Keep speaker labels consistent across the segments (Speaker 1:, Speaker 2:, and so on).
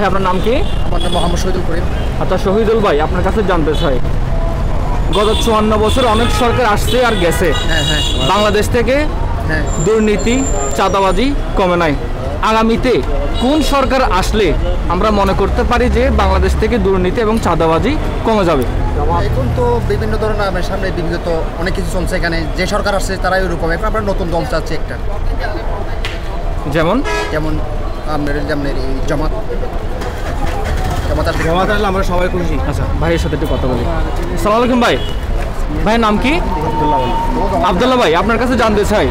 Speaker 1: ভাই আপনার নাম কি?
Speaker 2: আমার নাম মোহাম্মদ শহীদুল করিম।
Speaker 1: আচ্ছা শহীদুল ভাই, আপনার কাছে জানতে চাই, গত 54 বছর অনেক সরকার আসছে আর গেছে, বাংলাদেশ থেকে দুর্নীতি চাঁদাবাজি কমে নাই। আগামীতে কোন সরকার আসলে আমরা মনে করতে পারি যে বাংলাদেশ থেকে দুর্নীতি এবং চাঁদাবাজি কমে যাবে?
Speaker 2: এখন তো বিভিন্ন ধরনের আমার সামনে বিগত অনেক কিছু চলছে, এখানে যে সরকার আসছে তারাই ওরকম। এখন আমরা নতুন দল চাচ্ছি একটা,
Speaker 1: যেমন
Speaker 2: আমাদের এই জামাত
Speaker 3: আসলে আমরা সবাই খুশি।
Speaker 1: আচ্ছা ভাইয়ের সাথে একটু কথা বলি। আসসালামু আলাইকুম ভাই, ভাইয়ের নাম কি? আব্দুল্লাহ ভাই, আপনার কাছে জানতে চাই,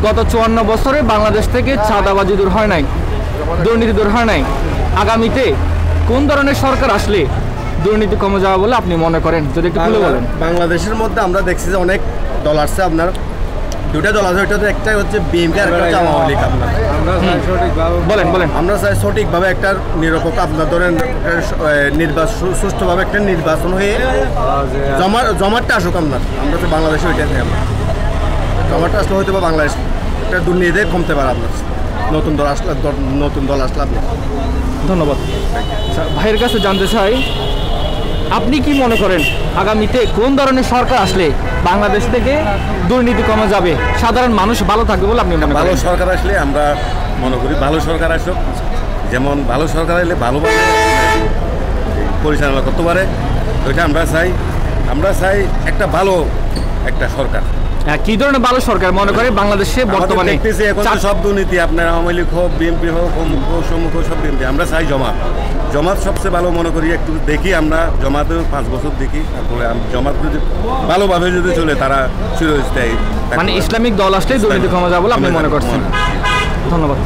Speaker 1: গত 54 বছরে বাংলাদেশ থেকে চাঁদাবাজি দূর হয় নাই, দুর্নীতি দূর হয় নাই। আগামীতে কোন ধরনের সরকার আসলে দুর্নীতি কমে যাবে বলে আপনি মনে করেন, যদি একটু খুলে বলেন।
Speaker 3: বাংলাদেশের মধ্যে আমরা দেখছি যে অনেক দল আসছে, আপনার দুটা দল আছে, ওইটাতে একটাই হচ্ছে বিএনপি আর একটা আওয়ামী লীগ। আপনার
Speaker 1: বলেন
Speaker 3: আমরা চাই সঠিকভাবে একটা নিরপেক্ষ, আপনার ধরেন নির্বাচন, সুষ্ঠুভাবে একটা নির্বাচন হয়ে জমাটটা আসুক। আমরা তো বাংলাদেশে ওইটাই চাই। আমরা জমাটটা আসলে হয়তো বা বাংলাদেশ একটা দুর্নীতি কমতে পারে। আপনার নতুন দল আসলে আপনার
Speaker 1: ধন্যবাদ। ভাইয়ের কাছে জানতে চাই, আপনি কি মনে করেন আগামীতে কোন ধরনের সরকার আসলে বাংলাদেশ থেকে দুর্নীতি কমে যাবে, সাধারণ মানুষ ভালো থাকবে বলে আপনি মনে করেন?
Speaker 4: ভালো সরকার আসলে আমরা মনে করি ভালো সরকার আসুক, যেমন ভালো সরকার এলে ভালোভাবে পরিচালনা করতে পারে, ওইটা আমরা চাই একটা ভালো একটা সরকার।
Speaker 1: হ্যাঁ, কি ধরনের ভালো সরকার মনে করে বাংলাদেশে বর্তমানে?
Speaker 4: দেখতেছি এখন সব দুর্নীতি, আপনার আওয়ামী লীগ হোক, বিএনপি হোক, সম্মুখ সব বিএনপি। আমরা চাই জমাত সবচেয়ে ভালো মনে করি। একটু দেখি আমরা জমাতেও 5 বছর দেখি, তারপরে জমাত যদি ভালোভাবে যদি চলে তারা চিরস্থায়ী,
Speaker 1: মানে ইসলামিক দল আসলে দুর্নীতি কমে যাবে বলে আপনি মনে করছেন? ধন্যবাদ।